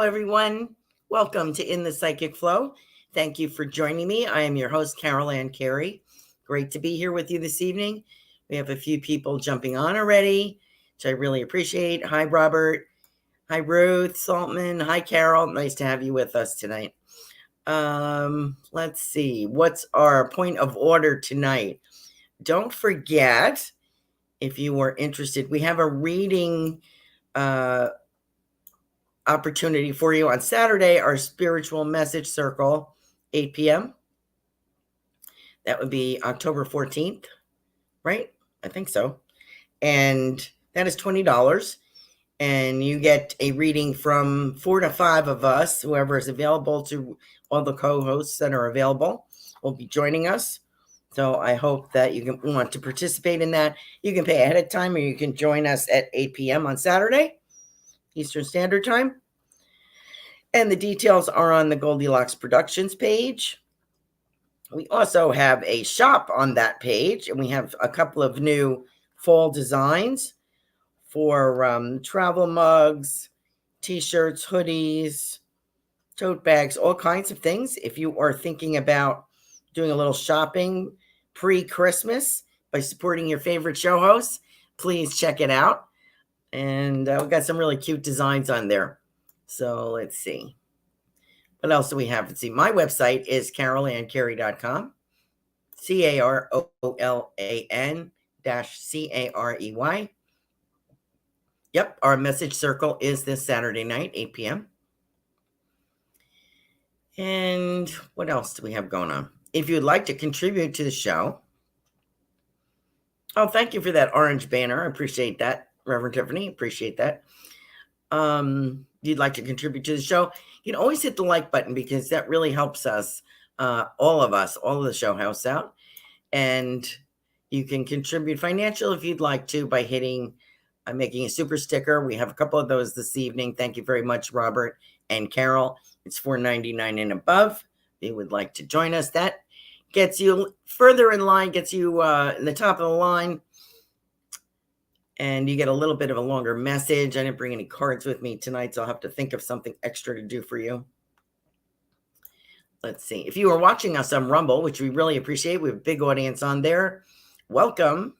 everyone. Welcome to In the Psychic Flow. Thank you for joining me. I am your host, Carolan Carey. Great to be here with you this evening. We have a few people jumping on already, which I really appreciate. Hi, Robert. Hi, Ruth Saltman. Hi, Carol. Nice to have you with us tonight. Let's see. What's our point of order tonight? Don't forget, if you were interested, we have a reading opportunity for you on Saturday, our spiritual message circle, 8 p.m. That would be October 14th, right? I think so. And that is $20. And you get a reading from 4 to 5 of us, whoever is available, to all the co-hosts that are available will be joining us. So I hope that you want to participate in that. You can pay ahead of time, or you can join us at 8 p.m. on Saturday, Eastern Standard Time. And the details are on the Goldylocks Productions page. We also have a shop on that page, and we have a couple of new fall designs for travel mugs, t-shirts, hoodies, tote bags, all kinds of things. If you are thinking about doing a little shopping pre-Christmas by supporting your favorite show hosts, please check it out. And we've got some really cute designs on there. So let's see. What else do we have? Let's see. My website is carolancarey.com. CAROLAN-CAREY. Yep, our message circle is this Saturday night, 8 p.m. And what else do we have going on? If you'd like to contribute to the show. Oh, thank you for that orange banner. I appreciate that, Reverend Tiffany. Appreciate that. You'd like to contribute to the show, you can always hit the like button, because that really helps us, all of the show hosts out. And you can contribute financially if you'd like to by making a super sticker. We have a couple of those this evening. Thank you very much, Robert and Carol. It's $4.99 and above. If you would like to join us, that gets you further in line, gets you in the top of the line. And you get a little bit of a longer message. I didn't bring any cards with me tonight, so I'll have to think of something extra to do for you. Let's see. If you are watching us on Rumble, which we really appreciate, we have a big audience on there. Welcome.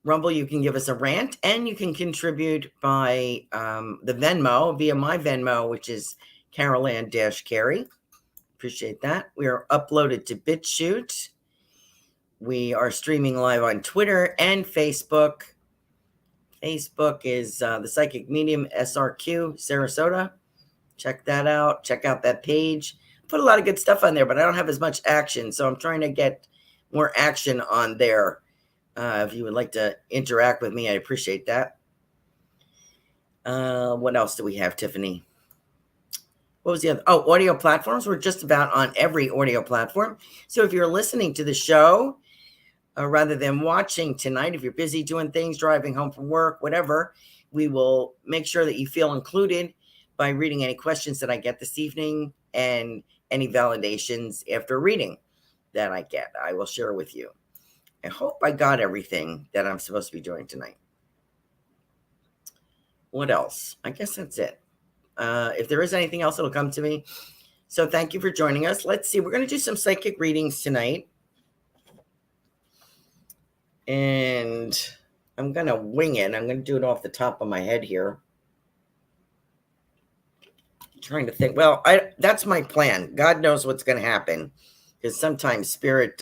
Rumble, you can give us a rant, and you can contribute by the Venmo, via my Venmo, which is Carolan-Carey. Appreciate that. We are uploaded to BitChute. We are streaming live on Twitter and Facebook. Facebook is the Psychic Medium SRQ Sarasota. Check that out. Check out that page. Put a lot of good stuff on there, but I don't have as much action, so I'm trying to get more action on there. If you would like to interact with me, I appreciate that. What else do we have, Tiffany? What was the other? Oh, audio platforms. We're just about on every audio platform. So if you're listening to the show, rather than watching tonight, if you're busy doing things, driving home from work, whatever, we will make sure that you feel included by reading any questions that I get this evening, and any validations after reading that I get, I will share with you. I hope I got everything that I'm supposed to be doing tonight. What else? I guess that's it. If there is anything else, it'll come to me. So thank you for joining us. Let's see. We're going to do some psychic readings tonight. And I'm going to wing it. I'm going to do it off the top of my head here. I'm trying to think. Well, that's my plan. God knows what's going to happen. Because sometimes spirit,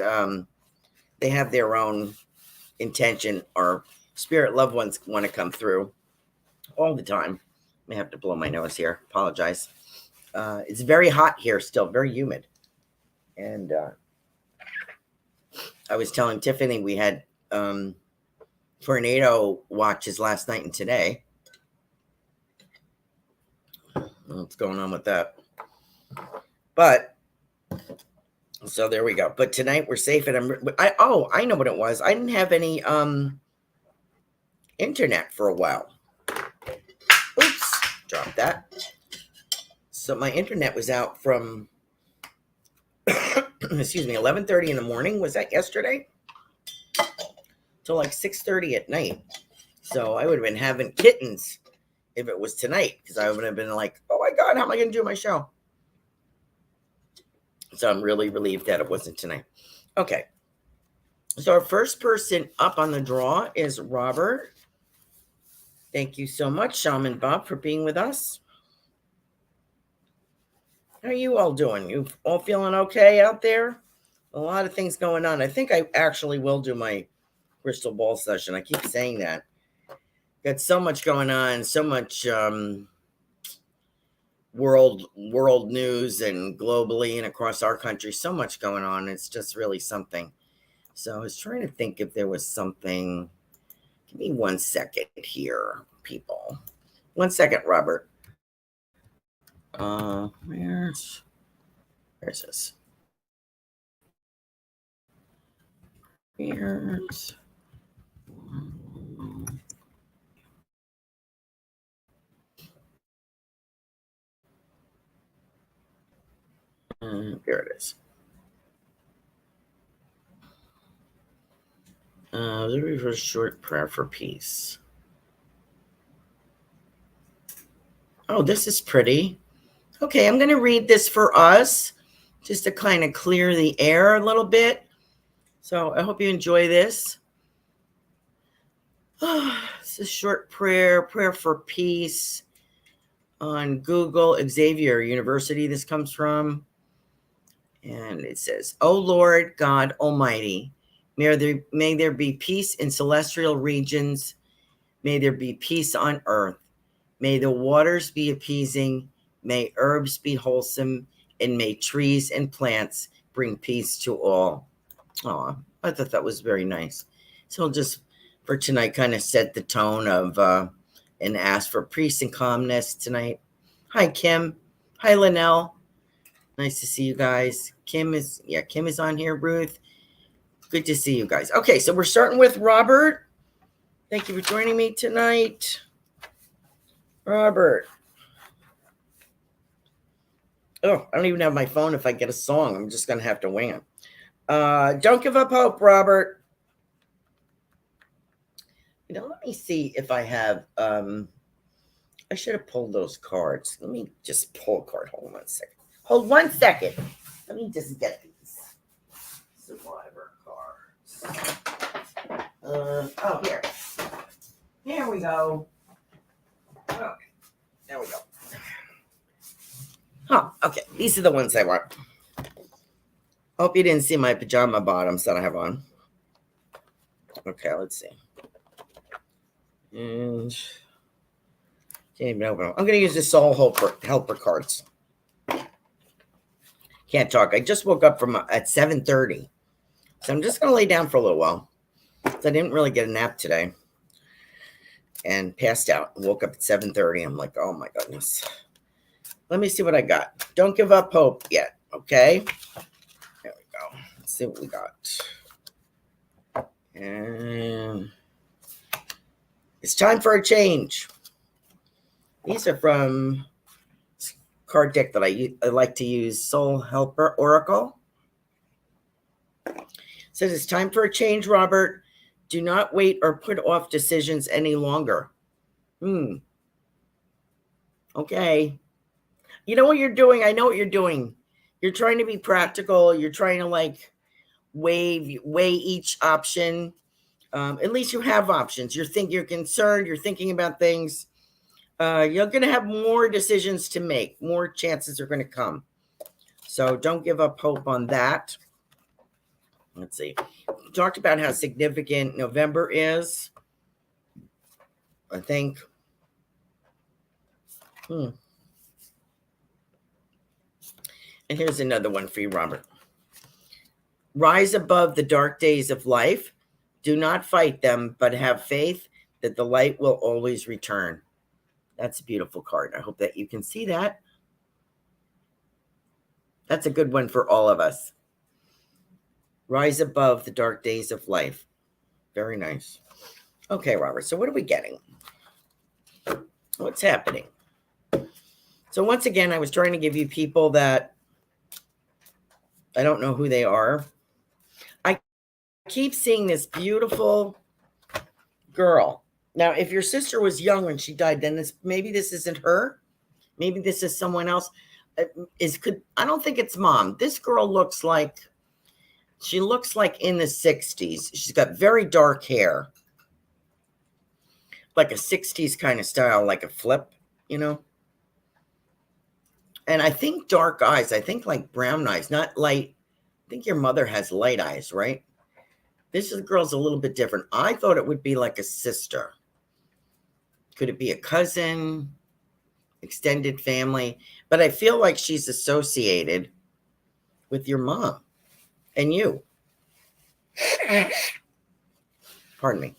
they have their own intention, or spirit loved ones want to come through all the time. I may have to blow my nose here. Apologize. It's very hot here still, very humid. And I was telling Tiffany we had tornado watches last night and today. What's going on with that? But so there we go. But tonight we're safe, and I know what it was. I didn't have any internet for a while. Oops, dropped that. So my internet was out from excuse me, 11:30 in the morning. Was that yesterday? Till like 6:30 at night. So I would have been having kittens if it was tonight, because I would have been like, oh, I God, how am I going to do my show? So I'm really relieved that it wasn't tonight. Okay. So our first person up on the draw is Robert. Thank you so much, Shaman Bob, for being with us. How are you all doing? You all feeling okay out there? A lot of things going on. I think I actually will do my crystal ball session. I keep saying that. Got so much going on, so much world news and globally and across our country. So much going on. It's just really something. So I was trying to think if there was something. Give me 1 second here, people. 1 second, Robert. Where's this? Here's there it is. Let me read a short prayer for peace. Oh, this is pretty. Okay, I'm going to read this for us just to kind of clear the air a little bit. So I hope you enjoy this. It's a short prayer for peace on Google, Xavier University. This comes from. And it says, "O Lord God Almighty, may there be peace in celestial regions. May there be peace on earth. May the waters be appeasing. May herbs be wholesome. And may trees and plants bring peace to all." Oh, I thought that was very nice. So I'll just, for tonight, kind of set the tone of and ask for peace and calmness tonight. Hi, Kim. Hi, Linnell. Nice to see you guys. Kim is on here. Ruth, good to see you guys. Okay, so we're starting with Robert. Thank you for joining me tonight. Robert. Oh, I don't even have my phone. If I get a song, I'm just going to have to wing it. Don't give up hope, Robert. Let me see if I have, I should have pulled those cards. Let me just pull a card. Hold on 1 second. Hold 1 second. Let me just get these survivor cards. Oh, here. Here we go. Okay, there we go. Oh, okay. These are the ones I want. Hope you didn't see my pajama bottoms that I have on. Okay, let's see. And can't even open them. I'm going to use the soul helper cards. Can't talk. I just woke up from at 7:30. So I'm just going to lay down for a little while. So I didn't really get a nap today. And passed out. Woke up at 7:30. I'm like, oh my goodness. Let me see what I got. Don't give up hope yet. Okay. There we go. Let's see what we got. And it's time for a change. These are from card deck that I like to use, Soul Helper Oracle. It says it's time for a change, Robert. Do not wait or put off decisions any longer. Okay. You know what you're doing? I know what you're doing. You're trying to be practical. You're trying to weigh each option. At least you have options. You're concerned. You're thinking about things. You're going to have more decisions to make. More chances are going to come. So don't give up hope on that. Let's see. We talked about how significant November is. I think. And here's another one for you, Robert. Rise above the dark days of life. Do not fight them, but have faith that the light will always return. That's a beautiful card. I hope that you can see that. That's a good one for all of us. Rise above the dark days of life. Very nice. Okay, Robert. So what are we getting? What's happening? So once again, I was trying to give you people that I don't know who they are. I keep seeing this beautiful girl. Now, if your sister was young when she died, then maybe this isn't her. Maybe this is someone else. I don't think it's mom. This girl looks like, she looks like in the 60s. She's got very dark hair. Like a 60s kind of style, like a flip, you know? And I think dark eyes. I think like brown eyes, not light. I think your mother has light eyes, right? This girl's a little bit different. I thought it would be like a sister. Could it be a cousin, extended family? But I feel like she's associated with your mom and you. Pardon me.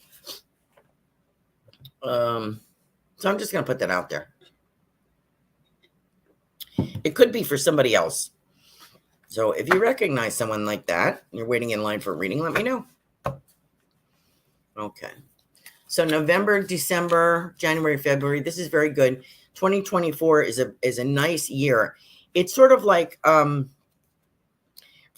So I'm just going to put that out there. It could be for somebody else. So if you recognize someone like that, you're waiting in line for a reading, let me know. Okay. So November, December, January, February, this is very good. 2024 is a nice year. It's sort of like, for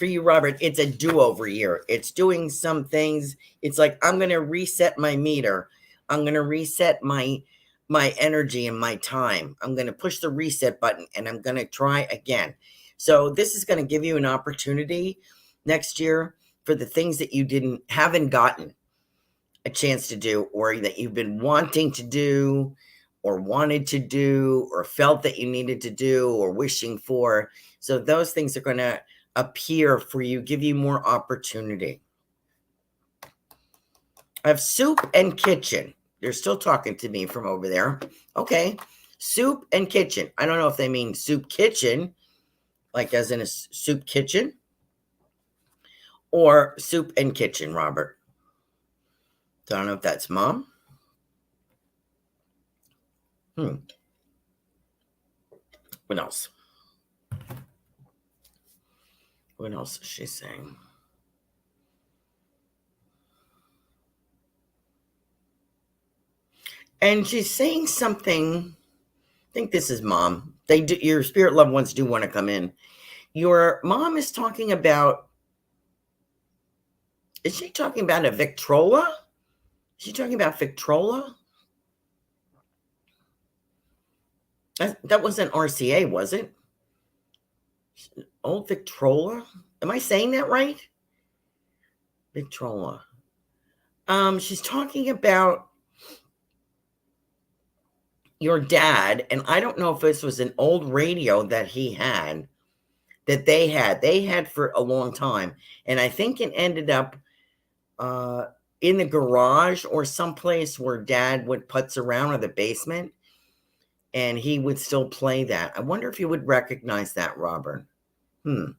you, Robert, it's a do-over year. It's doing some things. It's like, I'm going to reset my meter. I'm going to reset my energy and my time. I'm going to push the reset button and I'm going to try again. So this is going to give you an opportunity next year for the things that you haven't gotten a chance to do, or that you've been wanting to do, or wanted to do, or felt that you needed to do, or wishing for. So those things are going to appear for you, give you more opportunity. I have soup and kitchen. They're still talking to me from over there. Okay. Soup and kitchen. I don't know if they mean soup kitchen, like as in a soup kitchen, or soup and kitchen, Robert. So I don't know if that's mom. What else? What else is she saying? And she's saying something. I think this is mom. Your spirit loved ones do want to come in. Your mom is talking about, is she talking about a Victrola? Is she talking about Victrola? That wasn't RCA, was it? Old Victrola? Am I saying that right? Victrola. She's talking about your dad, and I don't know if this was an old radio that he had, that they had for a long time, and I think it ended up in the garage or someplace where dad would putz around, or the basement, and he would still play that. I wonder if you would recognize that, Robert. And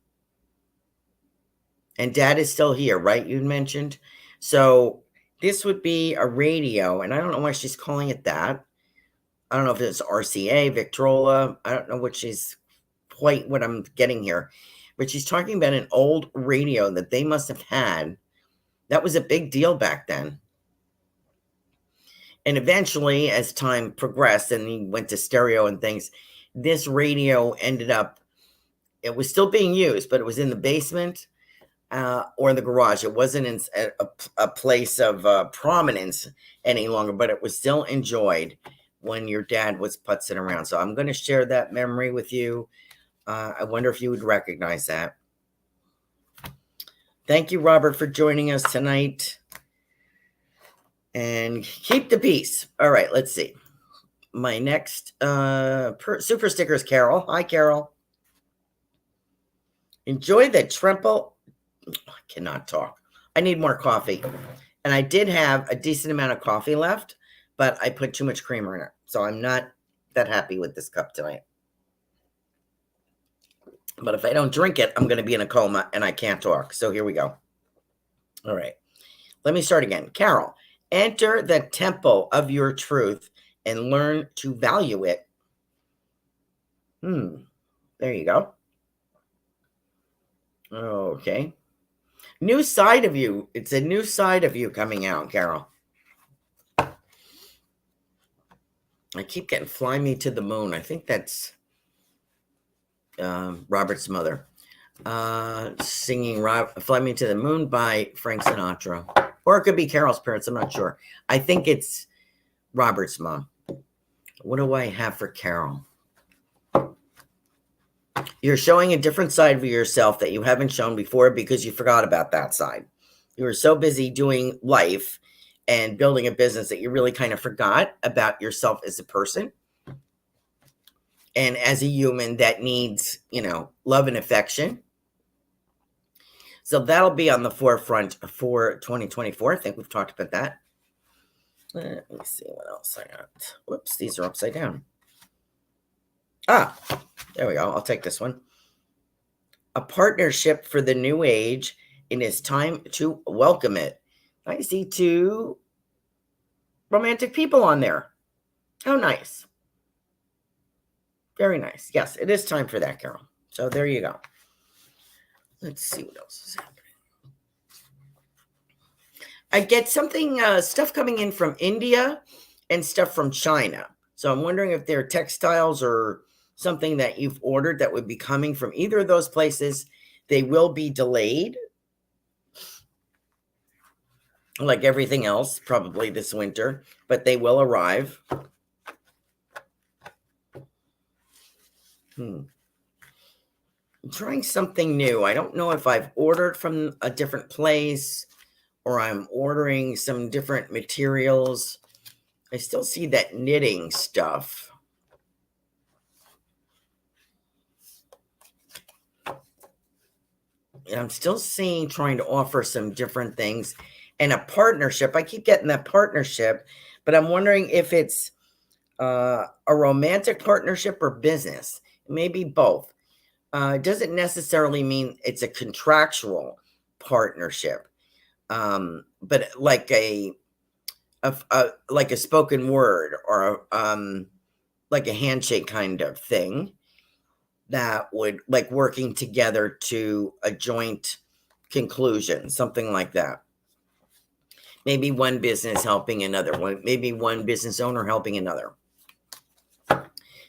dad is still here, right? You mentioned. So this would be a radio, and I don't know why she's calling it that. I don't know if it's RCA, Victrola. I don't know what I'm getting here. But she's talking about an old radio that they must have had. That was a big deal back then. And eventually, as time progressed and he went to stereo and things, this radio ended up, it was still being used, but it was in the basement or in the garage. It wasn't in a place of prominence any longer, but it was still enjoyed when your dad was putzing around. So I'm going to share that memory with you. I wonder if you would recognize that. Thank you, Robert, for joining us tonight. And keep the peace. All right, let's see. My next super sticker is Carol. Hi, Carol. Enjoy the Tremple. I cannot talk. I need more coffee. And I did have a decent amount of coffee left, but I put too much creamer in it. So I'm not that happy with this cup tonight. But if I don't drink it, I'm going to be in a coma and I can't talk. So here we go. All right. Let me start again. Carol, enter the temple of your truth and learn to value it. There you go. Okay. New side of you. It's a new side of you coming out, Carol. I keep getting Fly Me to the Moon. I think that's Robert's mother. Singing Fly Me to the Moon by Frank Sinatra. Or it could be Carol's parents. I'm not sure. I think it's Robert's mom. What do I have for Carol? You're showing a different side of yourself that you haven't shown before because you forgot about that side. You were so busy doing life and building a business that you really kind of forgot about yourself as a person and as a human that needs, love and affection. So that'll be on the forefront for 2024. I think we've talked about that. Let me see what else I got. Whoops, these are upside down. Ah, there we go. I'll take this one. A partnership for the new age, and it's time to welcome it. I see 2 romantic people on there. How nice. Very nice. Yes, it is time for that, Carol. So there you go. Let's see what else is happening. I get something, stuff coming in from India and stuff from China. So I'm wondering if they're textiles or something that you've ordered that would be coming from either of those places. They will be delayed, like everything else, probably this winter, but they will arrive. I'm trying something new. I don't know if I've ordered from a different place or I'm ordering some different materials. I still see that knitting stuff. And I'm still seeing trying to offer some different things and a partnership. I keep getting that partnership, but I'm wondering if it's a romantic partnership or business. Maybe both. It doesn't necessarily mean it's a contractual partnership, but like a spoken word or like a handshake kind of thing that would like working together to a joint conclusion, something like that. Maybe one business helping another one, maybe one business owner helping another.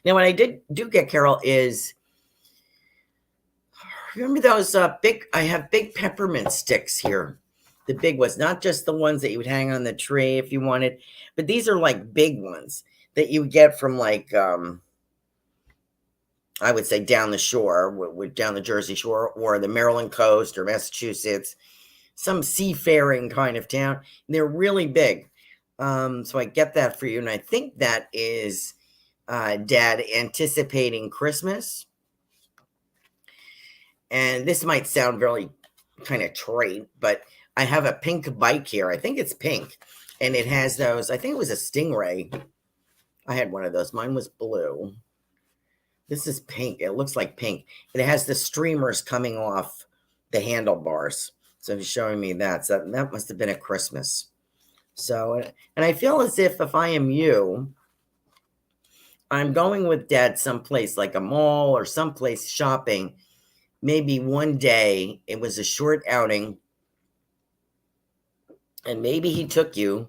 Now, what I do get, Carol, is remember those I have big peppermint sticks here. The big ones, not just the ones that you would hang on the tree if you wanted, but these are like big ones that you get from like, I would say down the shore, down the Jersey Shore or the Maryland coast or Massachusetts, some seafaring kind of town. They're really big. So I get that for you. And I think that is Dad anticipating Christmas. And this might sound really kind of trite, but I have a pink bike here. I think it's pink. And it has those, I think it was a Stingray. I had one of those. Mine was blue. This is pink. It looks like pink. It has the streamers coming off the handlebars. So he's showing me that. So that must have been at Christmas. So, and I feel as if I am you, I'm going with Dad someplace like a mall or someplace shopping. Maybe one day it was a short outing. And maybe he took you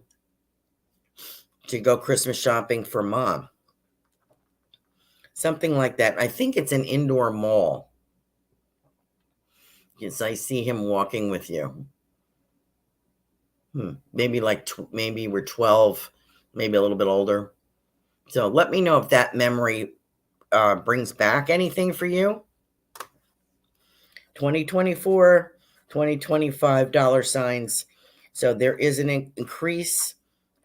to go Christmas shopping for Mom. Something like that. I think it's an indoor mall. Yes, I see him walking with you. Maybe maybe we're 12, maybe a little bit older. So let me know if that memory brings back anything for you. 2024, 2025 dollar signs. So there is an increase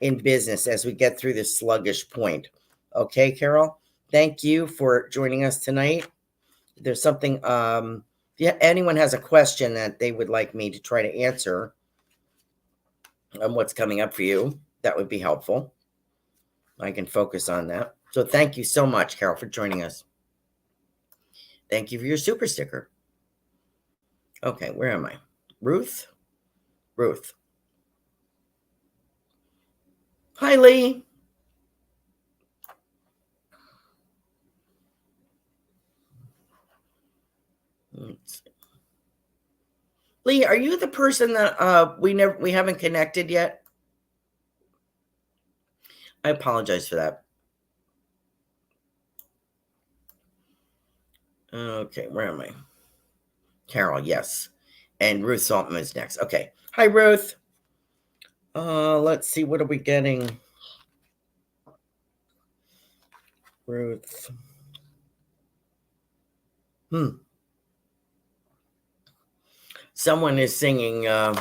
in business as we get through this sluggish point. Okay, Carol? Thank you for joining us tonight. If there's something, if anyone has a question that they would like me to try to answer on what's coming up for you, that would be helpful. I can focus on that. So thank you so much, Carol, for joining us. Thank you for your super sticker. Okay, where am I? Ruth? Ruth. Hi, Lee. Lee, are you the person that we haven't connected yet? I apologize for that. Okay, where am I? Carol, yes. And Ruth Saltman is next. Okay. Hi, Ruth. Let's see, what are we getting? Ruth. Someone is singing, oh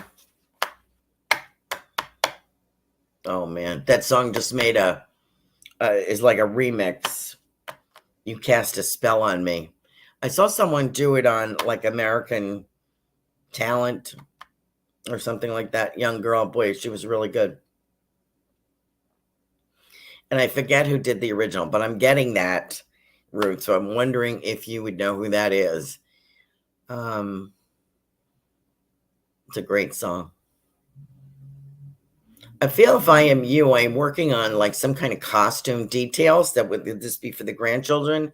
man, that song just made is like a remix. You Cast a Spell on Me. I saw someone do it on like American Talent or something like that. Young girl, boy, she was really good. And I forget who did the original, but I'm getting that, Ruth. So I'm wondering if you would know who that is. It's a great song. I feel if I am you, I'm working on like some kind of costume details. That would this be for the grandchildren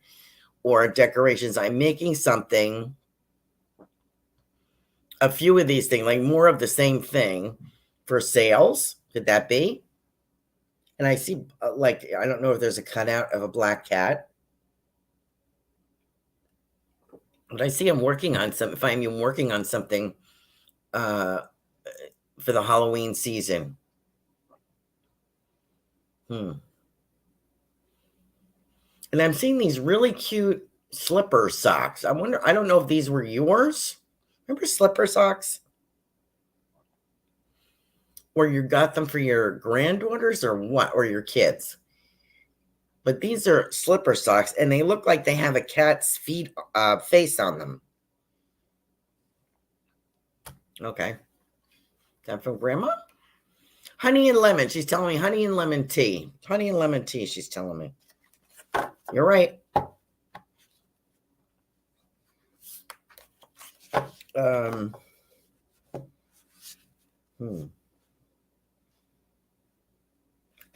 or decorations? I'm making something, a few of these things, like more of the same thing for sales. Could that be? And I see, like, I don't know if there's a cutout of a black cat. But I see I'm working on some, if I'm working on something for the Halloween season. And I'm seeing these really cute slipper socks. I wonder, I don't know if these were yours. Remember slipper socks? Or you got them for your granddaughters or what? Or your kids? But these are slipper socks, and they look like they have a cat's feet face on them. Okay. Is that from Grandma? Honey and lemon. She's telling me honey and lemon tea. Honey and lemon tea, she's telling me. You're right.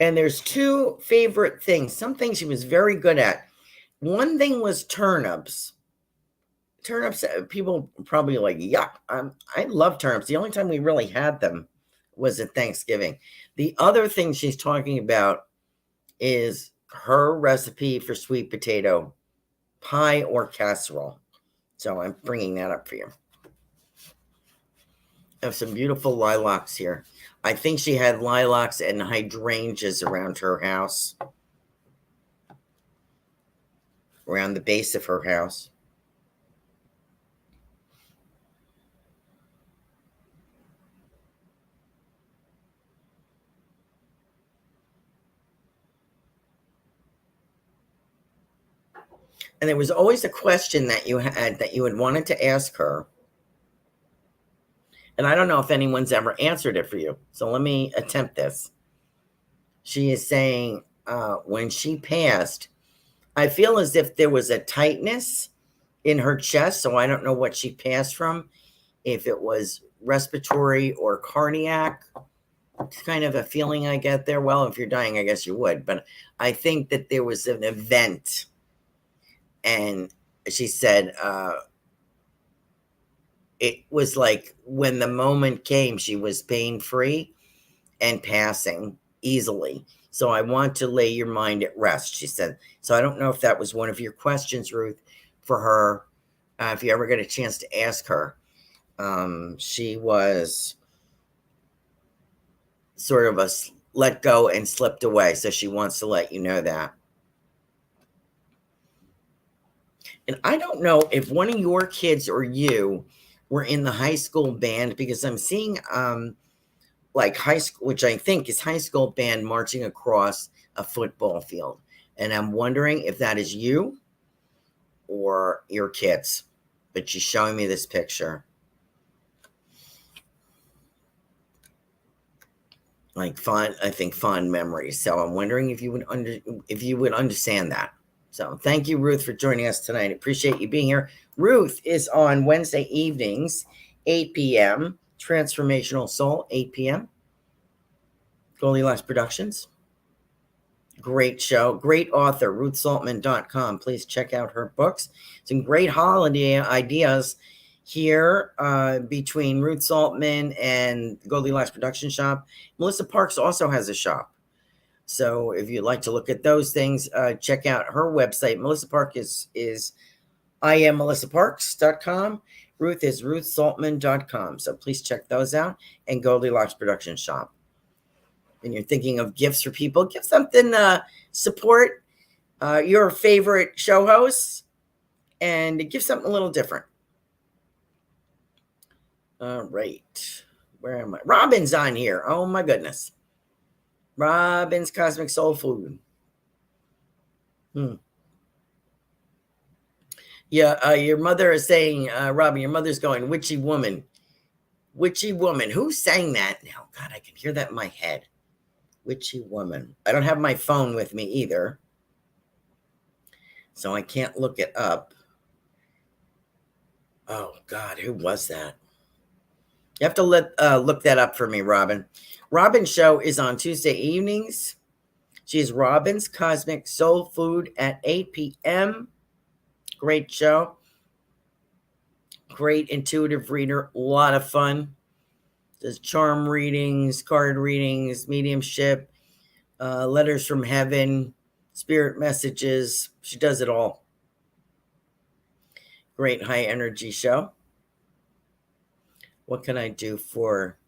And there's two favorite things. Some things she was very good at. One thing was turnips. Turnips, people probably like, yuck. I love turnips. The only time we really had them was at Thanksgiving. The other thing she's talking about is her recipe for sweet potato pie or casserole. So I'm bringing that up for you. I have some beautiful lilacs here. I think she had lilacs and hydrangeas around her house, around the base of her house. And there was always a question that you had wanted to ask her. And I don't know if anyone's ever answered it for you. So let me attempt this. She is saying, when she passed, I feel as if there was a tightness in her chest. So I don't know what she passed from, if it was respiratory or cardiac. It's kind of a feeling I get there. Well, if you're dying, I guess you would. But I think that there was an event. And she said, it was like when the moment came, she was pain-free and passing easily. So I want to lay your mind at rest, she said. So I don't know if that was one of your questions, Ruth, for her. If you ever get a chance to ask her. She was sort of let go and slipped away. So she wants to let you know that. And I don't know if one of your kids or you were in the high school band, because I'm seeing like high school, which I think is high school band marching across a football field. And I'm wondering if that is you or your kids. But she's showing me this picture. Like fond, I think fond memories. So I'm wondering if you would understand that. So thank you, Ruth, for joining us tonight. Appreciate you being here. Ruth is on Wednesday evenings, 8 p.m. Transformational Soul, 8 p.m. Goldylocks Productions. Great show. Great author, ruthsaltman.com. Please check out her books. Some great holiday ideas here between Ruth Saltman and Goldylocks Production Shop. Melissa Parks also has a shop. So if you'd like to look at those things, check out her website. Melissa Park is IamMelissaParks.com. Ruth is ruthsaltman.com. So please check those out. And Goldylocks Production Shop. And you're thinking of gifts for people, give something support your favorite show hosts. and give something a little different. All right. Where am I? Robin's on here. Oh my goodness. Robin's Cosmic Soul Food. Yeah, your mother is saying, Robin, your mother's going, witchy woman. Witchy woman. Who sang that? Oh, God, I can hear that in my head. Witchy woman. I don't have my phone with me either, so I can't look it up. Oh, God, who was that? You have to look that up for me, Robin. Robin's show is on Tuesday evenings. She's Robin's Cosmic Soul Food at 8 p.m. Great show. Great intuitive reader. A lot of fun. Does charm readings, card readings, mediumship, letters from heaven, spirit messages. She does it all. Great high energy show. What can I do for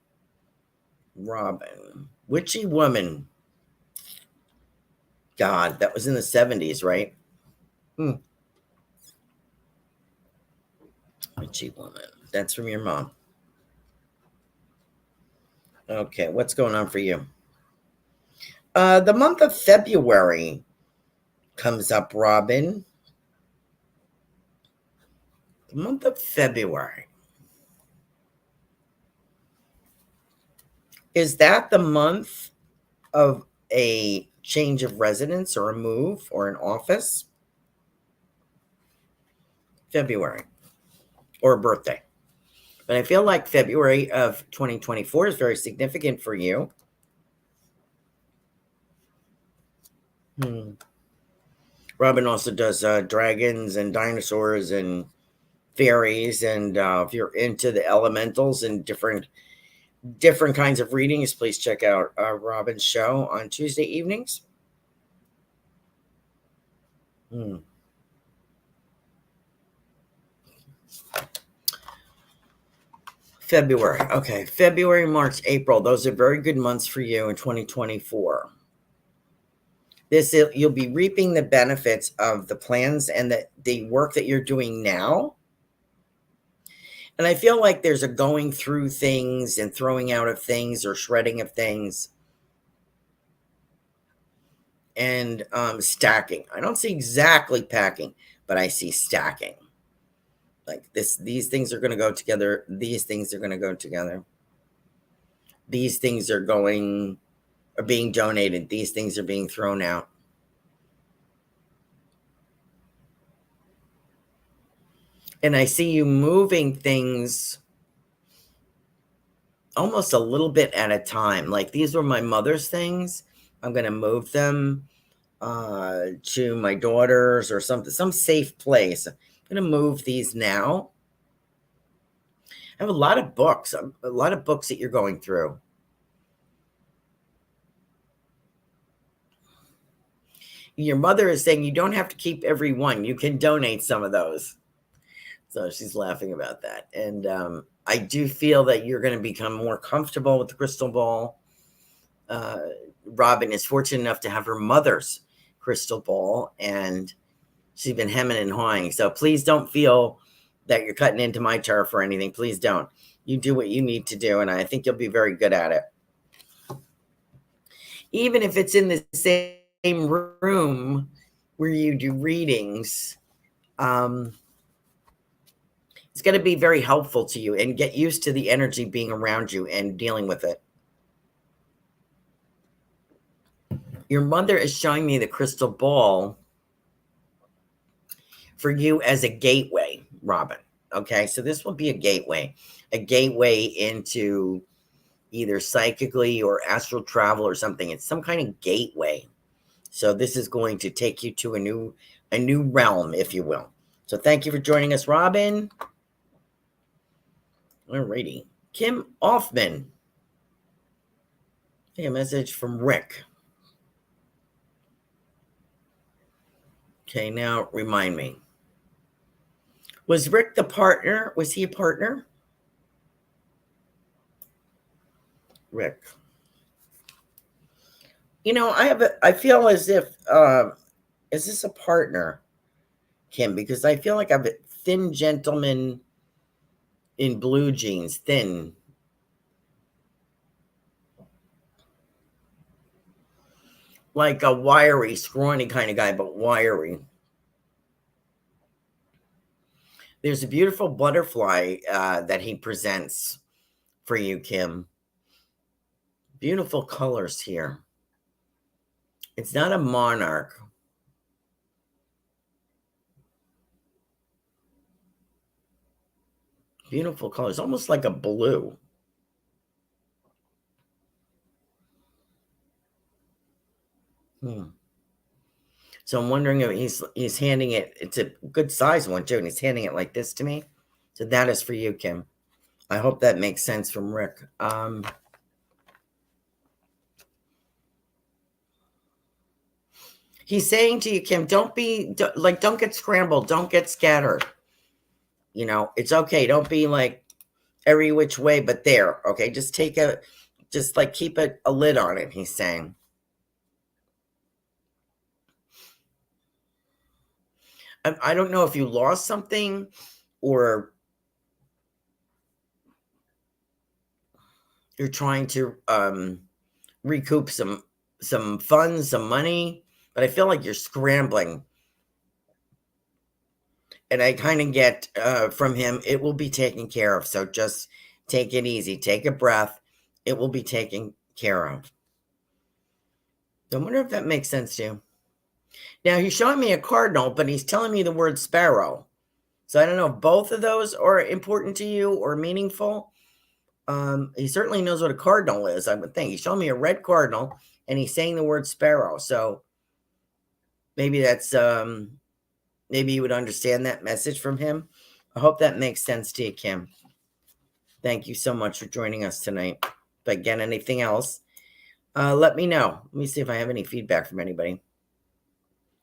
Robin? Witchy woman. God, that was in the 70s, right? Witchy woman. That's from your mom. Okay, what's going on for you? The month of February comes up, Robin. The month of February. Is that the month of a change of residence or a move or an office? February. Or a birthday. But I feel like February of 2024 is very significant for you. Robin also does dragons and dinosaurs and fairies, and if you're into the elementals and different kinds of readings, please check out Robin's show on Tuesday evenings. February. Okay. February, March, April. Those are very good months for you in 2024. You'll be reaping the benefits of the plans and the work that you're doing now. And I feel like there's a going through things and throwing out of things or shredding of things and stacking. I don't see exactly packing, but I see stacking. Like these things are going to go together. These things are going to go together. These things are being donated. These things are being thrown out. And I see you moving things almost a little bit at a time. Like these were my mother's things. I'm going to move them to my daughter's or some safe place. I'm going to move these now. I have a lot of books that you're going through. Your mother is saying you don't have to keep every one. You can donate some of those. So she's laughing about that. And I do feel that you're going to become more comfortable with the crystal ball. Robin is fortunate enough to have her mother's crystal ball, and she's been hemming and hawing. So please don't feel that you're cutting into my turf or anything. Please don't. You do what you need to do, and I think you'll be very good at it. Even if it's in the same room where you do readings, it's going to be very helpful to you, and get used to the energy being around you and dealing with it. Your mother is showing me the crystal ball for you as a gateway, Robin. Okay, so this will be a gateway into either psychically or astral travel or something. It's some kind of gateway. So this is going to take you to a new realm, if you will. So thank you for joining us, Robin. Alrighty. Kim Hoffman. Hey, a message from Rick. Okay, now remind me. Was Rick the partner? Was he a partner? Rick. You know, I feel as if, is this a partner? Kim, because I feel like I'm a thin gentleman in blue jeans, thin. Like a wiry, scrawny kind of guy, but wiry. There's a beautiful butterfly that he presents for you, Kim. Beautiful colors here. It's not a monarch. Beautiful colors, almost like a blue. So I'm wondering if he's handing it. It's a good size one too, and he's handing it like this to me. So that is for you, Kim. I hope that makes sense from Rick. He's saying to you, Kim, don't get scrambled, don't get scattered. You know, it's okay. Don't be like every which way but there. Okay, just keep a lid on it. He's saying. I don't know if you lost something or you're trying to recoup some funds, some money, but I feel like you're scrambling. And I kind of get from him, it will be taken care of. So just take it easy, take a breath. It will be taken care of. I wonder if that makes sense to you. Now he's showing me a cardinal, but he's telling me the word sparrow. So I don't know if both of those are important to you or meaningful. He certainly knows what a cardinal is, I would think. He's showing me a red cardinal and he's saying the word sparrow. So maybe that's maybe you would understand that message from him. I hope that makes sense to you, Kim. Thank you so much for joining us tonight. If I get anything else, let me know. Let me see if I have any feedback from anybody.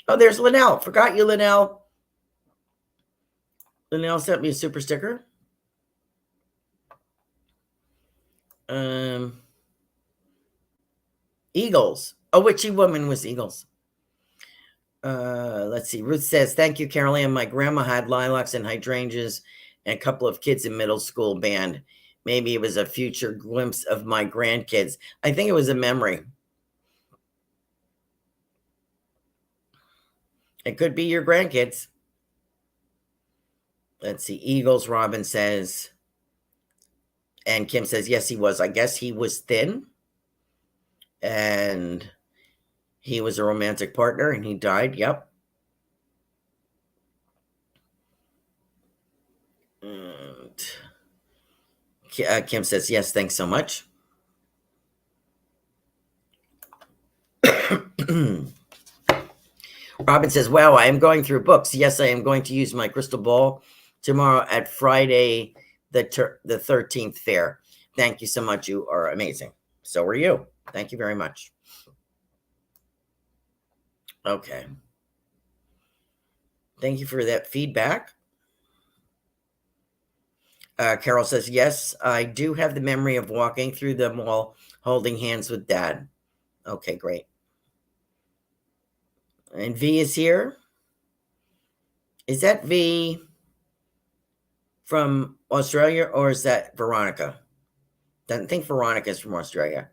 Oh, there's Linnell. Forgot you, Linnell. Linnell sent me a super sticker. Eagles. A witchy woman was eagles. Let's see. Ruth says, thank you, Carolan. My grandma had lilacs and hydrangeas and a couple of kids in middle school band. Maybe it was a future glimpse of my grandkids. I think it was a memory. It could be your grandkids. Let's see. Eagles, Robin says. And Kim says, yes, he was. I guess he was thin. And he was a romantic partner and he died. Yep. And Kim says, yes, thanks so much. Robin says, wow, I am going through books. Yes, I am going to use my crystal ball tomorrow at Friday, the 13th fair. Thank you so much. You are amazing. So are you. Thank you very much. Okay. Thank you for that feedback. Carol says, yes, I do have the memory of walking through the mall holding hands with Dad. Okay, great. And V is here. Is that V from Australia or is that Veronica? Doesn't think Veronica is from Australia.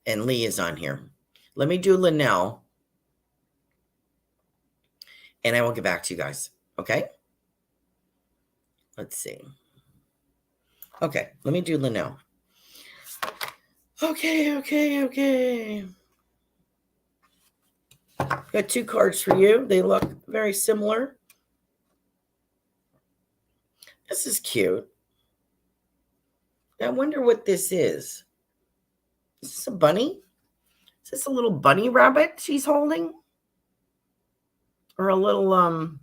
And Lee is on here. Let me do Linnell. And I will get back to you guys. Okay? Let's see. Okay, let me do Linnell. Okay. Got two cards for you. They look very similar. This is cute. I wonder what this is. Is this a bunny? Is this a little bunny rabbit she's holding? Or a little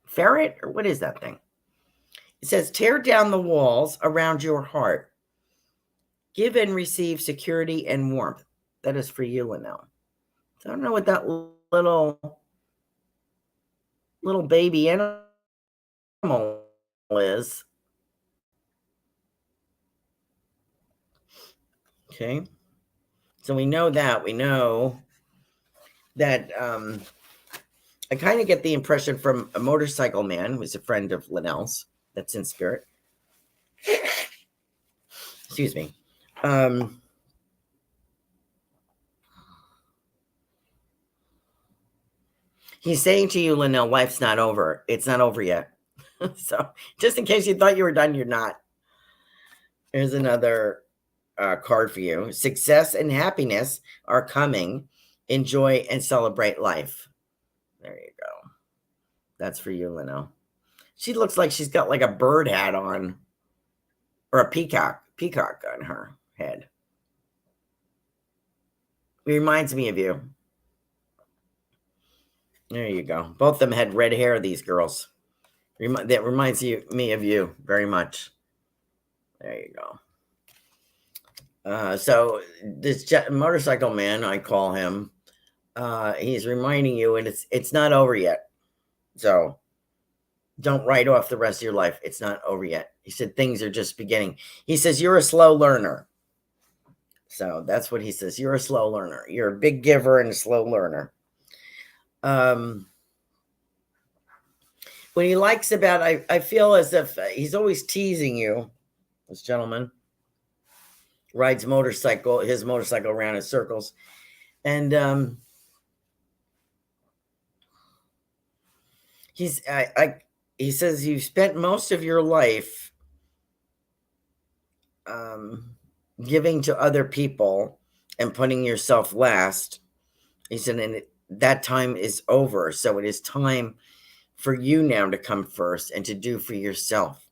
ferret? Or what is that thing? It says, tear down the walls around your heart. Give and receive security and warmth. That is for you, Linnell. So I don't know what that little baby animal is. Okay. So we know that. We know that I kind of get the impression from a motorcycle man who's a friend of Linnell's that's in spirit. Excuse me. He's saying to you, Linnell, life's not over. It's not over yet. So just in case you thought you were done, you're not. Here's another card for you. Success and happiness are coming. Enjoy and celebrate life. There you go. That's for you, Linnell. She looks like she's got like a bird hat on, or a peacock on her head. It reminds me of you. There you go. Both of them had red hair, these girls. That reminds me of you very much. There you go. So this motorcycle man, I call him, he's reminding you, and it's not over yet. So don't write off the rest of your life. It's not over yet. He said things are just beginning. He says you're a slow learner. So that's what he says. You're a slow learner. You're a big giver and a slow learner. What he likes about, I feel as if he's always teasing you. This gentleman rides his motorcycle around in circles. And he says you've spent most of your life giving to other people and putting yourself last. He said, and that time is over. So it is time for you now to come first and to do for yourself.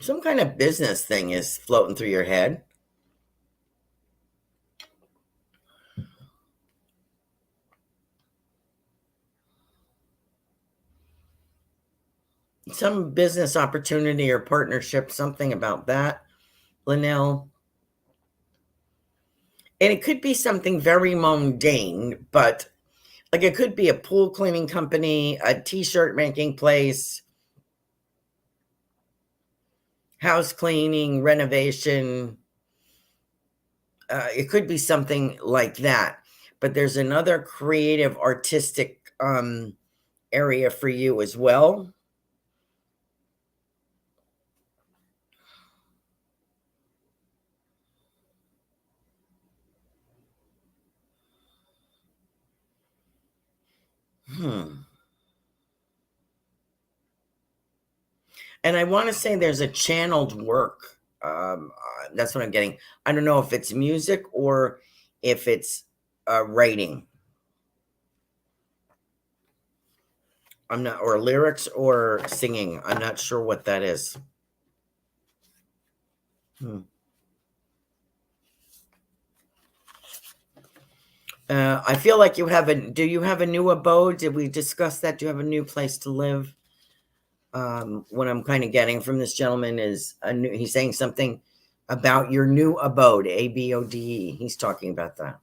Some kind of business thing is floating through your head. Some business opportunity or partnership, something about that, Linnell. And it could be something very mundane, but like it could be a pool cleaning company, a t-shirt making place, house cleaning, renovation. It could be something like that. But there's another creative, artistic area for you as well. And I want to say there's a channeled work. That's what I'm getting. I don't know if it's music or if it's writing. I'm not, or lyrics or singing. I'm not sure what that is. I feel like do you have a new abode? Did we discuss that? Do you have a new place to live? What I'm kind of getting from this gentleman is he's saying something about your new abode, ABODE. He's talking about that.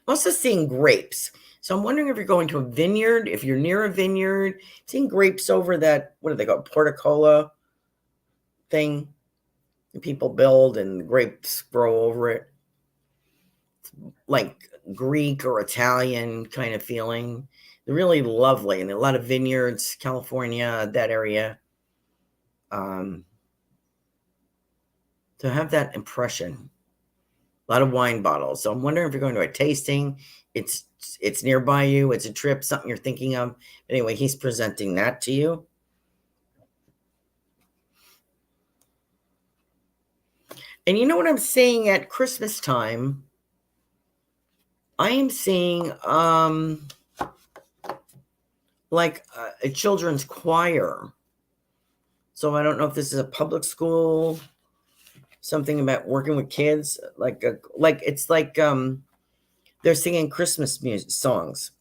I'm also seeing grapes. So I'm wondering if you're going to a vineyard, if you're near a vineyard, seeing grapes over that, what do they call it, porticola thing that people build and grapes grow over it. Like Greek or Italian kind of feeling. They're really lovely, and a lot of vineyards, California, that area. To have that impression, a lot of wine bottles. So I'm wondering if you're going to a tasting. It's nearby you. It's a trip, something you're thinking of. Anyway, he's presenting that to you. And you know what I'm seeing at Christmas time? I am seeing like a children's choir. So I don't know if this is a public school, something about working with kids, it's like they're singing Christmas music songs.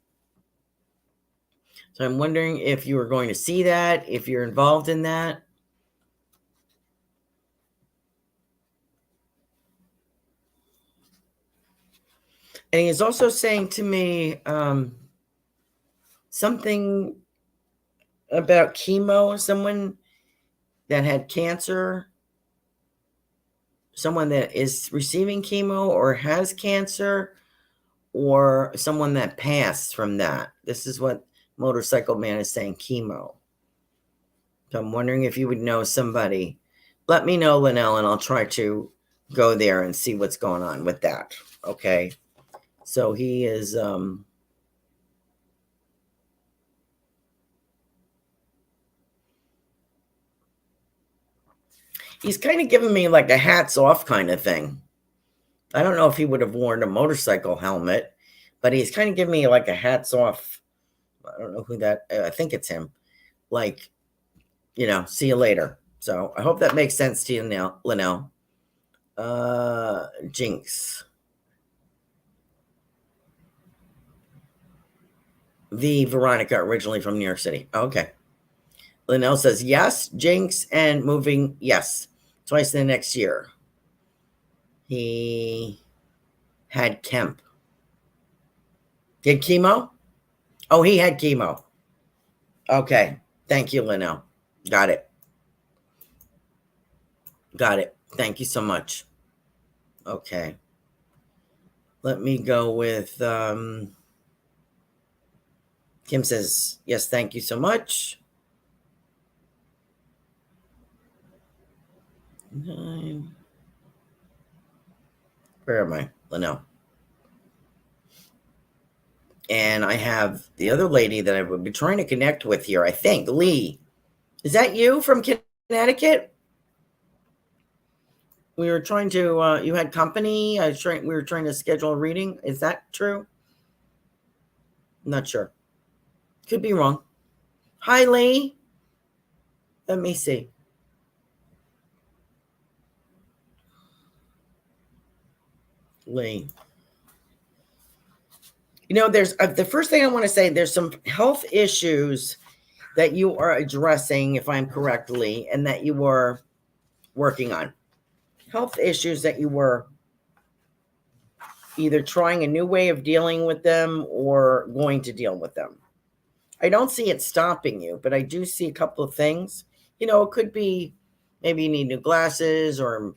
So I'm wondering if you were going to see that, if you're involved in that. And he's also saying to me something about chemo, someone that had cancer. someone that is receiving chemo or has cancer, or someone that passed from that. This is what Motorcycle Man is saying, chemo. So I'm wondering if you would know somebody. Let me know, Linnell, and I'll try to go there and see what's going on with that. Okay. So he is he's kind of giving me like a hats off kind of thing. I don't know if he would have worn a motorcycle helmet, but he's kind of giving me like a hats off. I don't know who that, I think it's him. Like, see you later. So I hope that makes sense to you, Linnell. Jinx. The Veronica, originally from New York City. Okay. Linnell says yes, Jinx, and moving, yes. Twice in the next year. He had Kemp. Did chemo? Oh, he had chemo. Okay. Thank you, Linnell. Got it. Got it. Thank you so much. Okay. Let me go with Kim says, yes, thank you so much. 9. Where am I? Linnell. And I have the other lady that I would be trying to connect with here, I think. Lee. Is that you from Connecticut? We were trying to, you had company. We were trying to schedule a reading. Is that true? I'm not sure. Could be wrong. Hi, Lee. Let me see. Lee. There's the first thing I want to say, there's some health issues that you are addressing, if I'm correct, Lee, and that you were working on. Health issues that you were either trying a new way of dealing with them or going to deal with them. I don't see it stopping you, but I do see a couple of things. It could be maybe you need new glasses, or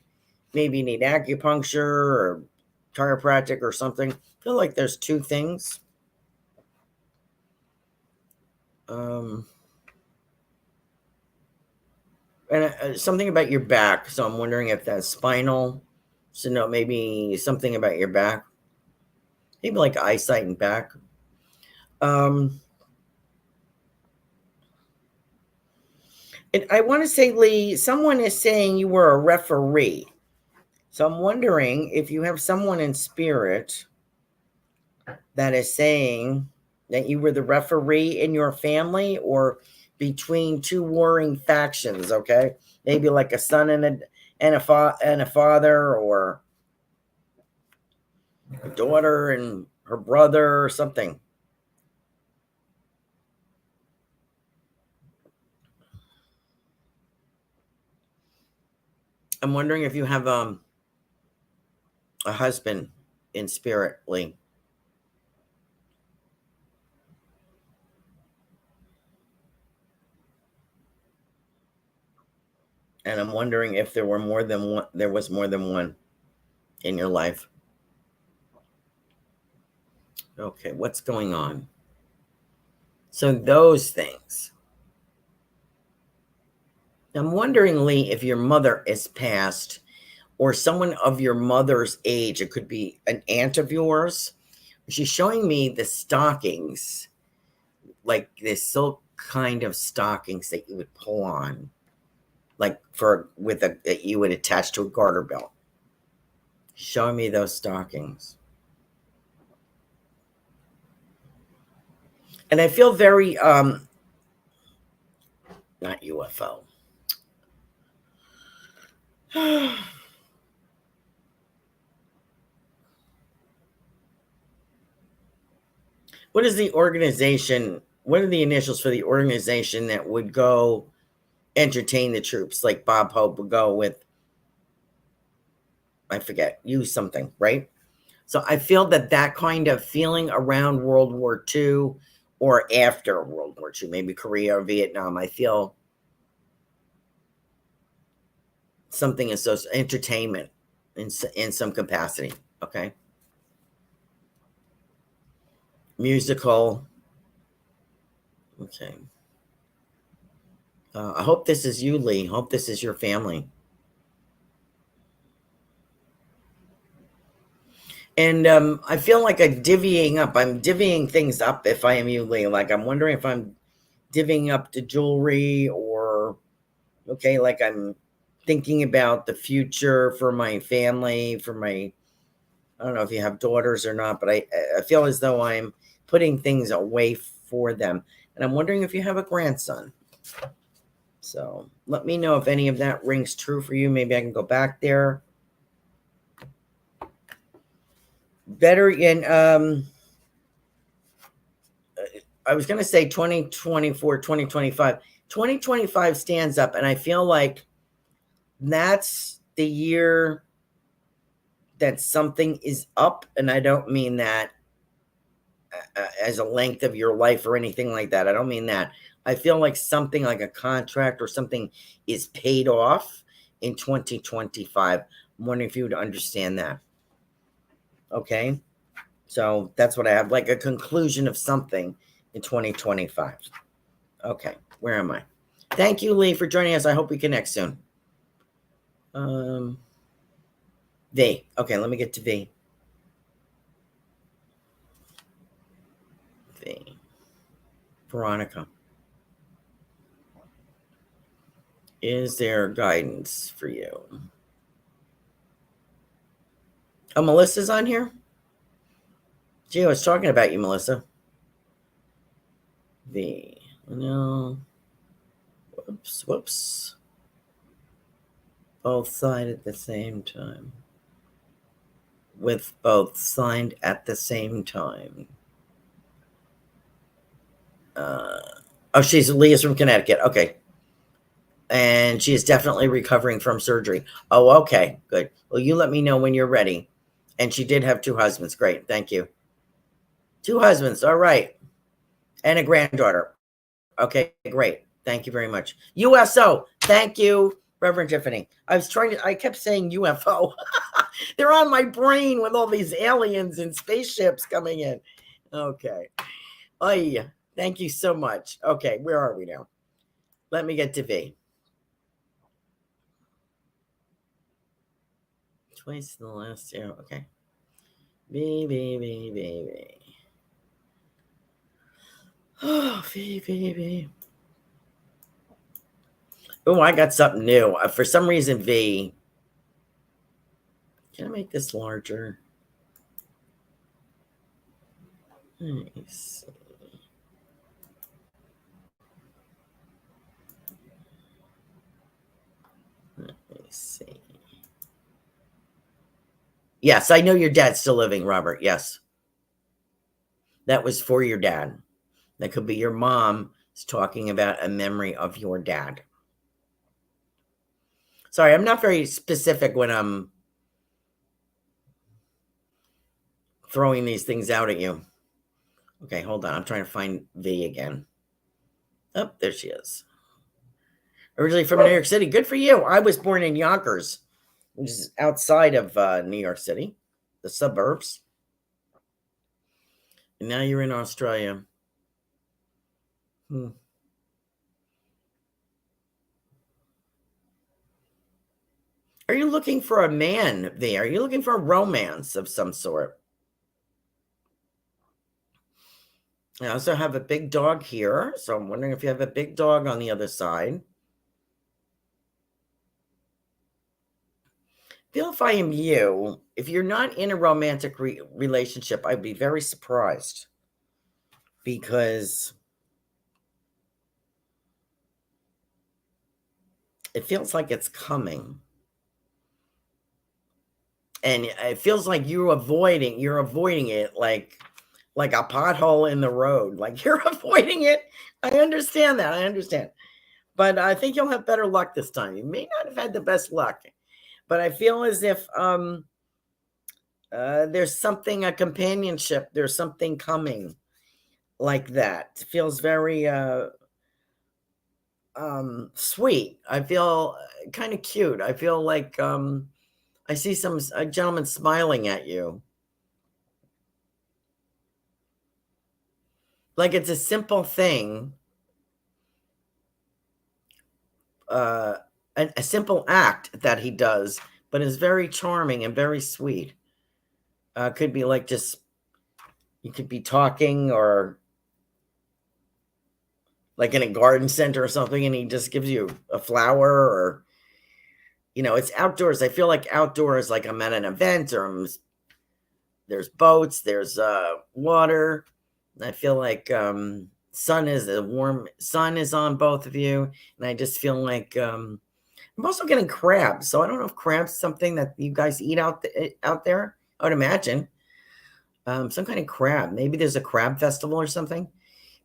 maybe you need acupuncture or chiropractic or something. I feel like there's two things. And something about your back. So I'm wondering if that's spinal. So no, maybe something about your back. Maybe like eyesight and back. And I want to say, Lee, someone is saying you were a referee. So I'm wondering if you have someone in spirit that is saying that you were the referee in your family or between two warring factions. Okay, maybe like a son and a father, or a daughter and her brother, or something. I'm wondering if you have a husband in spirit, Lee. And I'm wondering if there were more than one. There was more than one in your life. Okay, what's going on? So those things. I'm wondering, Lee, if your mother is passed, or someone of your mother's age. It could be an aunt of yours. She's showing me the stockings, like this silk kind of stockings that you would pull on, like that you would attach to a garter belt. Showing me those stockings. And I feel very not UFO. What is the organization? What are the initials for the organization that would go entertain the troops? Like Bob Hope would go with, I forget, use something, right? So I feel that kind of feeling around World War II or after World War II, maybe Korea or Vietnam, I feel something is so entertainment. in some capacity. Okay. Musical. Okay. I hope this is you, Lee. Hope this is your family. And I feel like I'm divvying up. I'm divvying things up if I am you, Lee. Like I'm wondering if I'm divvying up the jewelry or, okay, like I'm thinking about the future for my family, for my, I don't know if you have daughters or not, but I feel as though I'm putting things away for them. And I'm wondering if you have a grandson. So let me know if any of that rings true for you. Maybe I can go back there. Better in, I was going to say 2024, 2025. 2025 stands up, and I feel like that's the year that something is up. And I don't mean that as a length of your life or anything like that. I don't mean that. I feel like something like a contract or something is paid off in 2025. I'm wondering if you would understand that. Okay. So that's what I have, like a conclusion of something in 2025. Okay. Where am I? Thank you, Lee, for joining us. I hope we connect soon. V. Okay, let me get to V. V. Veronica. Is there guidance for you? Oh, Melissa's on here? Gee, I was talking about you, Melissa. V. No. Whoops. Both signed at the same time. With both signed at the same time. Oh, Leah's from Connecticut. Okay. And she is definitely recovering from surgery. Oh, okay. Good. Well, you let me know when you're ready. And she did have 2 husbands. Great. Thank you. 2 husbands. All right. And a granddaughter. Okay, great. Thank you very much. USO. Thank you, Reverend Tiffany. I kept saying UFO. They're on my brain with all these aliens and spaceships coming in. Okay. Oh, yeah. Thank you so much. Okay, where are we now? Let me get to V. Twice in the last year. Okay. V. Oh, V. Oh, I got something new. For some reason, V. Can I make this larger? Nice. Let me see. Yes, I know your dad's still living, Robert. Yes. That was for your dad. That could be your mom talking about a memory of your dad. Sorry, I'm not very specific when I'm throwing these things out at you. Okay, hold on. I'm trying to find V again. Oh, there she is. Originally from New York City. Good for you. I was born in Yonkers, which is outside of New York City, the suburbs. And now you're in Australia. Are you looking for a man, V? Are you looking for a romance of some sort? I also have a big dog here, so I'm wondering if you have a big dog on the other side. Feel if I am you, if you're not in a romantic relationship, I'd be very surprised because it feels like it's coming. And it feels like you're avoiding it like a pothole in the road. Like you're avoiding it. I understand that. I understand. But I think you'll have better luck this time. You may not have had the best luck, but I feel as if there's something, a companionship, there's something coming like that. It feels very sweet. I feel kind of cute. I feel like I see a gentleman smiling at you. Like it's a simple thing, a simple act that he does, but is very charming and very sweet. Could be like just, you could be talking or like in a garden center or something, and he just gives you a flower, or, it's outdoors. I feel like outdoors, like I'm at an event, or there's boats, there's water. I feel like warm sun is on both of you, and I just feel like I'm also getting crabs. So I don't know if crabs is something that you guys eat out there. I would imagine some kind of crab. Maybe there's a crab festival or something.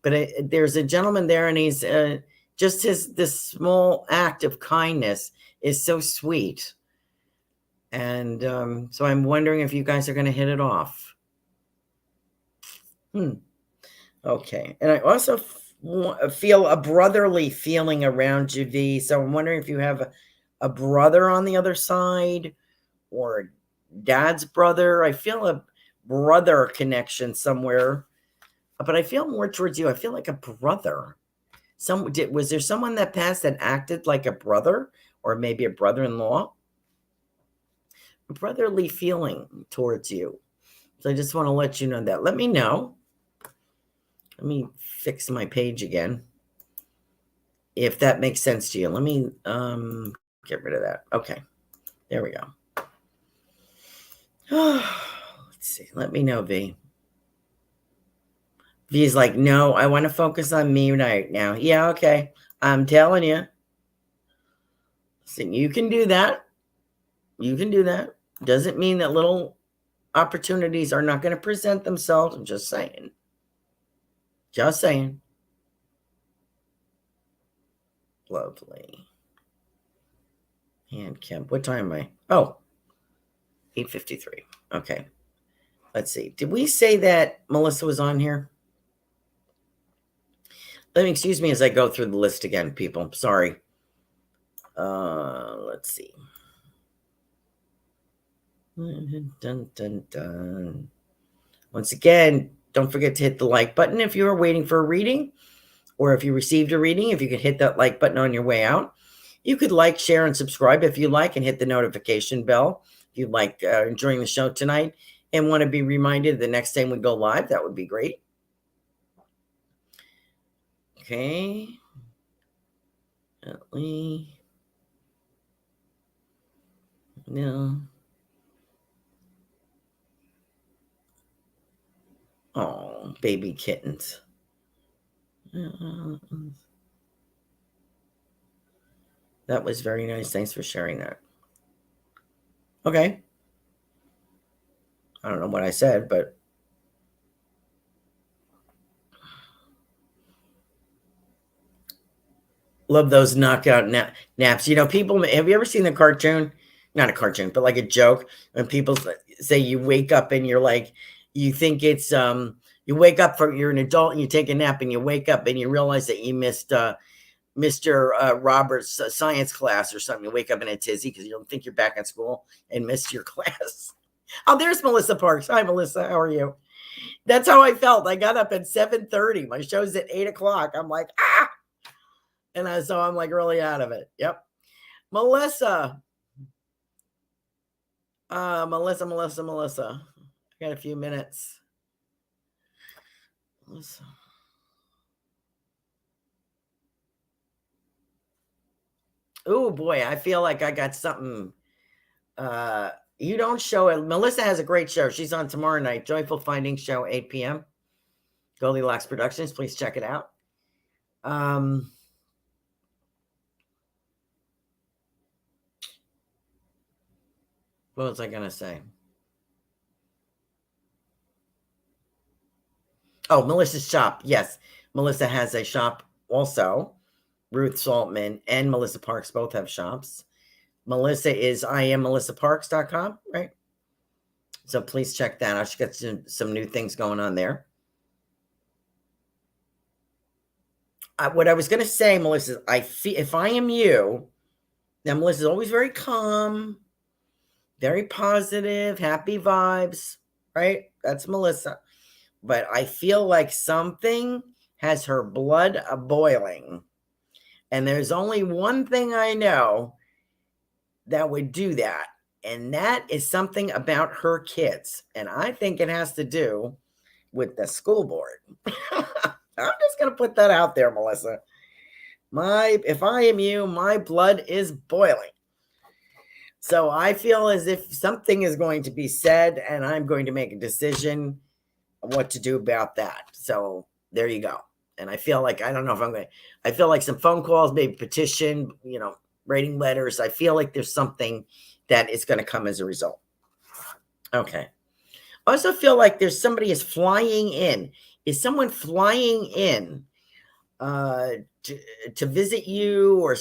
But there's a gentleman there, and he's just this small act of kindness is so sweet. And so I'm wondering if you guys are going to hit it off. Okay. And I also feel a brotherly feeling around you, V. So I'm wondering if you have a brother on the other side, or dad's brother. I feel a brother connection somewhere, but I feel more towards you. I feel like a brother. Was there someone that passed that acted like a brother, or maybe a brother-in-law? A brotherly feeling towards you. So I just want to let you know that. Let me know. Let me fix my page again, if that makes sense to you. Let me get rid of that. Okay, there we go. Let's see. Let me know, V. V's like, no, I want to focus on me right now. Yeah, okay. I'm telling you. So you can do that. You can do that. Doesn't mean that little opportunities are not going to present themselves. I'm just saying. Just saying. Lovely. And Kim, what time am I? Oh, 8:53. Okay. Let's see. Did we say that Melissa was on here? Let me, excuse me as I go through the list again, people. Sorry. Let's see. Dun, dun, dun. Once again, don't forget to hit the like button if you are waiting for a reading, or if you received a reading. If you could hit that like button on your way out. You could like, share, and subscribe if you like, and hit the notification bell if you like enjoying the show tonight and want to be reminded the next time we go live. That would be great. Okay. No. Oh, baby kittens. That was very nice. Thanks for sharing that. Okay. I don't know what I said, but love those knockout naps. People, have you ever seen the cartoon? Not a cartoon, but like a joke, when people say you wake up and you're like, you think it's you wake up you're an adult and you take a nap, and you wake up and you realize that you missed Mr. Roberts' science class or something. You wake up in a tizzy because you don't think you're back in school and missed your class. Oh, there's Melissa Parks. Hi, Melissa. How are you? That's how I felt. I got up at 7:30. My show's at 8 o'clock. I'm like, ah. And so I'm like really out of it. Yep. Melissa. Melissa. I got a few minutes. Melissa. Oh boy, I feel like I got something. You don't show it. Melissa has a great show. She's on tomorrow night. Joyful Findings show, 8 p.m. Goldylocks Productions. Please check it out. What was I going to say? Oh, Melissa's shop. Yes. Melissa has a shop also. Ruth Saltman and Melissa Parks both have shops. Melissa is IamMelissaParks.com, right? So please check that out. She got some new things going on there. What I was going to say, Melissa, if I am you, now Melissa's always very calm, Very positive, happy vibes, right? That's Melissa. But I feel like something has her blood boiling. And there's only one thing I know that would do that. And that is something about her kids. And I think it has to do with the school board. I'm just going to put that out there, Melissa. If I am you, my blood is boiling. So I feel as if something is going to be said, and I'm going to make a decision on what to do about that. So there you go. And I feel like, I don't know if I feel like some phone calls, maybe petition, writing letters. I feel like there's something that is going to come as a result. Okay. I also feel like there's somebody is flying in. Is someone flying in to visit you or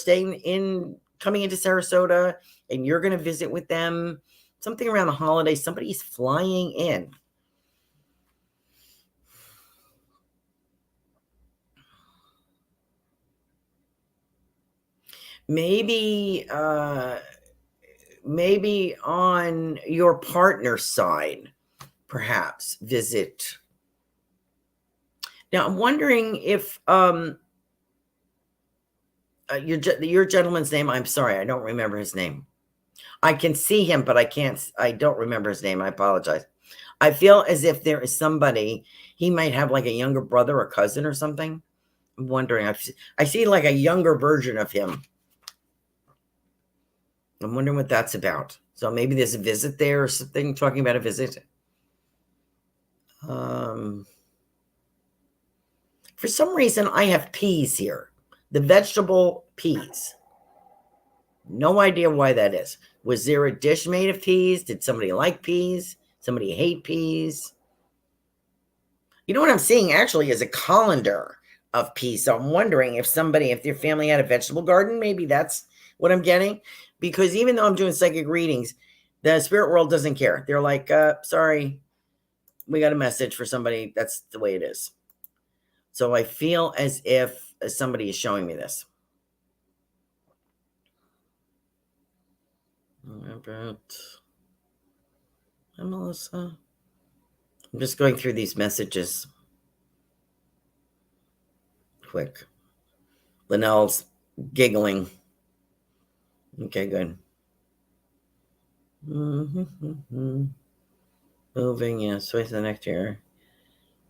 coming into Sarasota, and you're going to visit with them? Something around the holidays. Somebody's flying in. Maybe on your partner's side, perhaps visit. Now, I'm wondering if your gentleman's name, I'm sorry, I don't remember his name. I can see him, but I don't remember his name. I apologize. I feel as if there is somebody, he might have like a younger brother or cousin or something. I'm wondering, I see like a younger version of him. I'm wondering what that's about. So maybe there's a visit there or something, talking about a visit. For some reason, I have peas here. The vegetable peas. No idea why that is. Was there a dish made of peas? Did somebody like peas? Somebody hate peas? You know what I'm seeing actually is a colander of peas. So I'm wondering if your family had a vegetable garden, maybe that's what I'm getting. Because even though I'm doing psychic readings, the spirit world doesn't care. They're like, sorry, we got a message for somebody. That's the way it is. So I feel as if somebody is showing me this. Hi, Melissa. I'm just going through these messages quick. Linnell's giggling. Okay, good. Moving, yes, with the next year.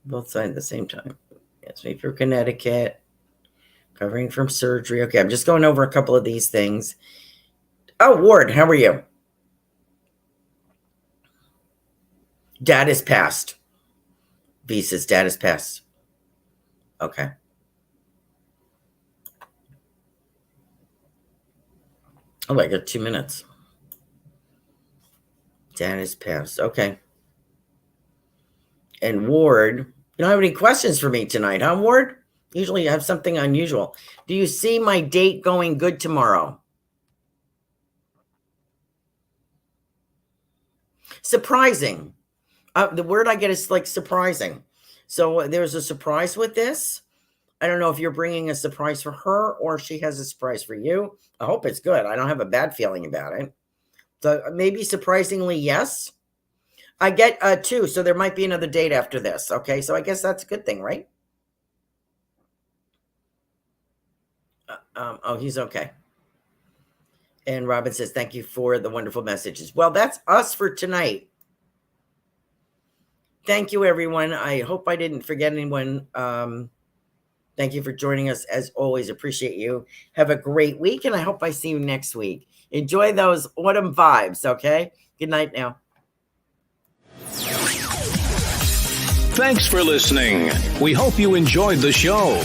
Both sides at the same time. Yes, me for Connecticut. Covering from surgery. Okay, I'm just going over a couple of these things. Oh, Ward, how are you? Dad is passed. V says dad is passed. Okay. Oh, I got 2 minutes. Dad is passed. Okay. And Ward, you don't have any questions for me tonight, huh, Ward? Usually you have something unusual. Do you see my date going good tomorrow? Surprising. The word I get is like surprising. So there's a surprise with this. I don't know if you're bringing a surprise for her or she has a surprise for you. I hope it's good. I don't have a bad feeling about it. So maybe surprisingly, yes. I get 2, so there might be another date after this. Okay, so I guess that's a good thing, right? Oh, he's okay. And Robin says, thank you for the wonderful messages. Well, that's us for tonight. Thank you, everyone. I hope I didn't forget anyone. Thank you for joining us. As always, appreciate you. Have a great week, and I hope I see you next week. Enjoy those autumn vibes, okay? Good night now. Thanks for listening. We hope you enjoyed the show.